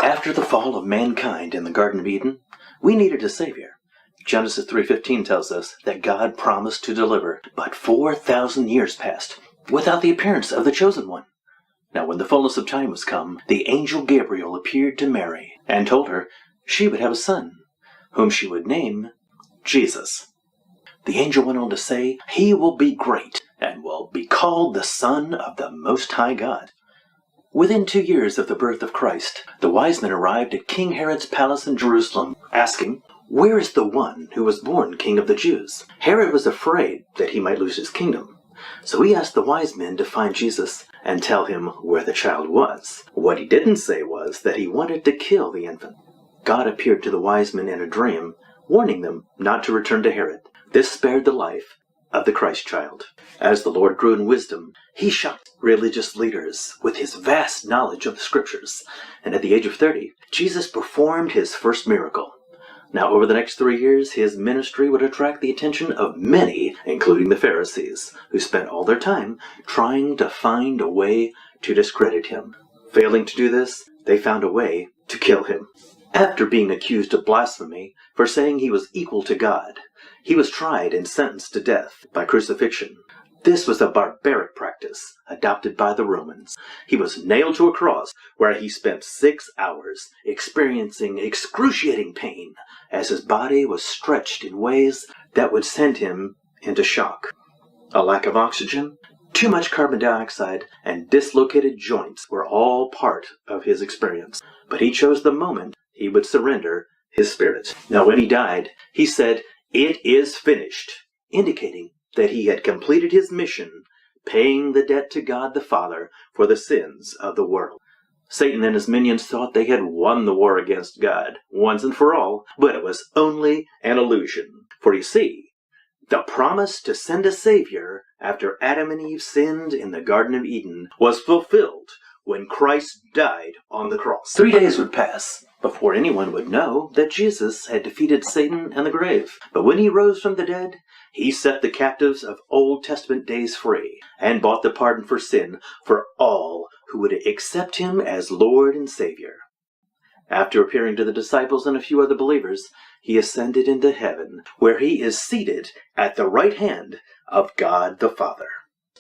After the fall of mankind in the Garden of Eden, we needed a Savior. Genesis 3:15 tells us that God promised to deliver, but 4,000 years passed without the appearance of the chosen one. Now when the fullness of time was come, the angel Gabriel appeared to Mary and told her she would have a son, whom she would name Jesus. The angel went on to say, he will be great and will be called the Son of the Most High God. Within 2 years of the birth of Christ, the wise men arrived at King Herod's palace in Jerusalem, asking, "Where is the one who was born King of the Jews?" Herod was afraid that he might lose his kingdom, so he asked the wise men to find Jesus and tell him where the child was. What he didn't say was that he wanted to kill the infant. God appeared to the wise men in a dream, warning them not to return to Herod. This spared the life of the Christ child. As the Lord grew in wisdom, he shocked religious leaders with his vast knowledge of the scriptures, and at the age of 30, Jesus performed his first miracle. Now, over the next 3 years, his ministry would attract the attention of many, including the Pharisees, who spent all their time trying to find a way to discredit him. Failing to do this, they found a way to kill him. After being accused of blasphemy for saying he was equal to God, he was tried and sentenced to death by crucifixion. This was a barbaric practice adopted by the Romans. He was nailed to a cross where he spent 6 hours experiencing excruciating pain as his body was stretched in ways that would send him into shock. A lack of oxygen, too much carbon dioxide, and dislocated joints were all part of his experience. But he chose the moment he would surrender his spirit. Now when he died, he said, "It is finished," indicating that he had completed his mission, paying the debt to God the Father for the sins of the world. Satan and his minions thought they had won the war against God once and for all, but it was only an illusion. For you see, the promise to send a Savior after Adam and Eve sinned in the Garden of Eden was fulfilled when Christ died on the cross. 3 days would pass before anyone would know that Jesus had defeated Satan and the grave. But when he rose from the dead, he set the captives of Old Testament days free and bought the pardon for sin for all who would accept him as Lord and Savior. After appearing to the disciples and a few other believers, he ascended into heaven, where he is seated at the right hand of God the Father.